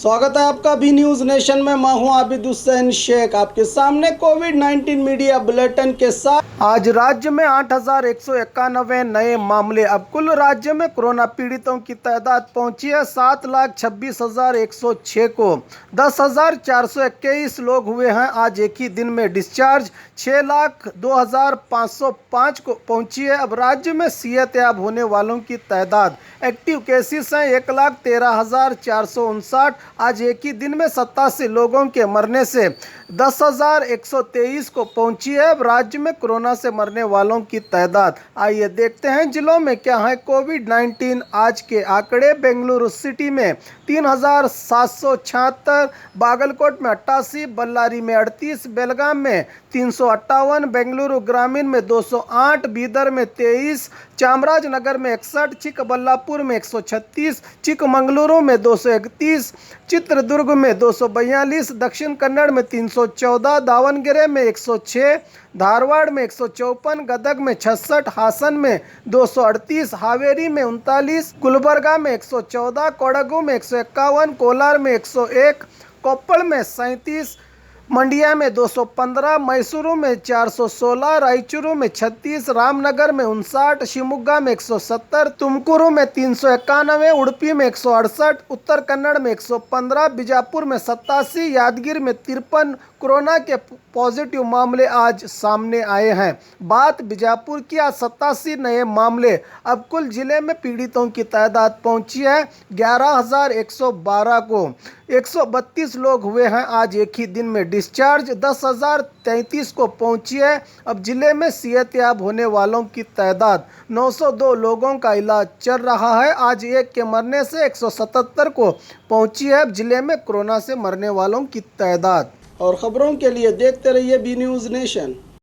स्वागत है आपका बी न्यूज नेशन में। मैं हूं आबिद हुसैन शेख, आपके सामने कोविड-19 मीडिया बुलेटिन के साथ। आज राज्य में 8,191 नए मामले। अब कुल राज्य में कोरोना पीड़ितों की तादाद पहुंची है 7,26,106 को। 10,421 लोग हुए हैं आज एक ही दिन में डिस्चार्ज। 6,02,505 को पहुंची है। अब राज्य में सेहतयाब होने वालों की तादाद, एक्टिव केसेस हैं 1,13,459। आज एक ही दिन में 87 लोगों के मरने से 10,123 को पहुंची है। अब राज्य में कोरोना से मरने वालों की तादाद, आइए देखते हैं जिलों में क्या है कोविड-19 आज के आंकड़े। बेंगलुरु सिटी में 3,776, बागलकोट में 88, बल्लारी में 38, बेलगाम में 358, बेंगलुरु ग्रामीण में 208, बीदर में 23, चामराजनगर में 61, चिकबल्लापुर में 136, चिकमंगलुरु में 231, चित्रदुर्ग में 242, दक्षिण कन्नड़ में 314, दावणगेरे में 106, धारवाड़ में 154, गदग में 66, हासन में 238, हावेरी में 39, गुलबर्गा में 114, कोडगु में 151, कोलार में 101, कोप्पल में 37, मंडिया में 215, मैसूरू में 416, रायचूरू में 36, रामनगर में 59, शिवमोगा में 170, तुमकुरू में 391, उडुपी में 168, उत्तर कन्नड़ में 115, बीजापुर में 87, यादगिर में 53 कोरोना के पॉजिटिव मामले आज सामने आए हैं। बात बीजापुर की, आज 87 नए मामले। अब कुल जिले में पीड़ितों की तादाद पहुंची है 11,112 को। 132 लोग हुए हैं आज एक ही दिन में डिस्चार्ज। 10,033 को पहुंची है। अब जिले में सेहतयाब होने वालों की तादाद 902 लोगों का इलाज चल रहा है। आज एक के मरने से 177 को पहुंची है अब जिले में कोरोना से मरने वालों की तादाद। और खबरों के लिए देखते रहिए बी न्यूज़ नेशन।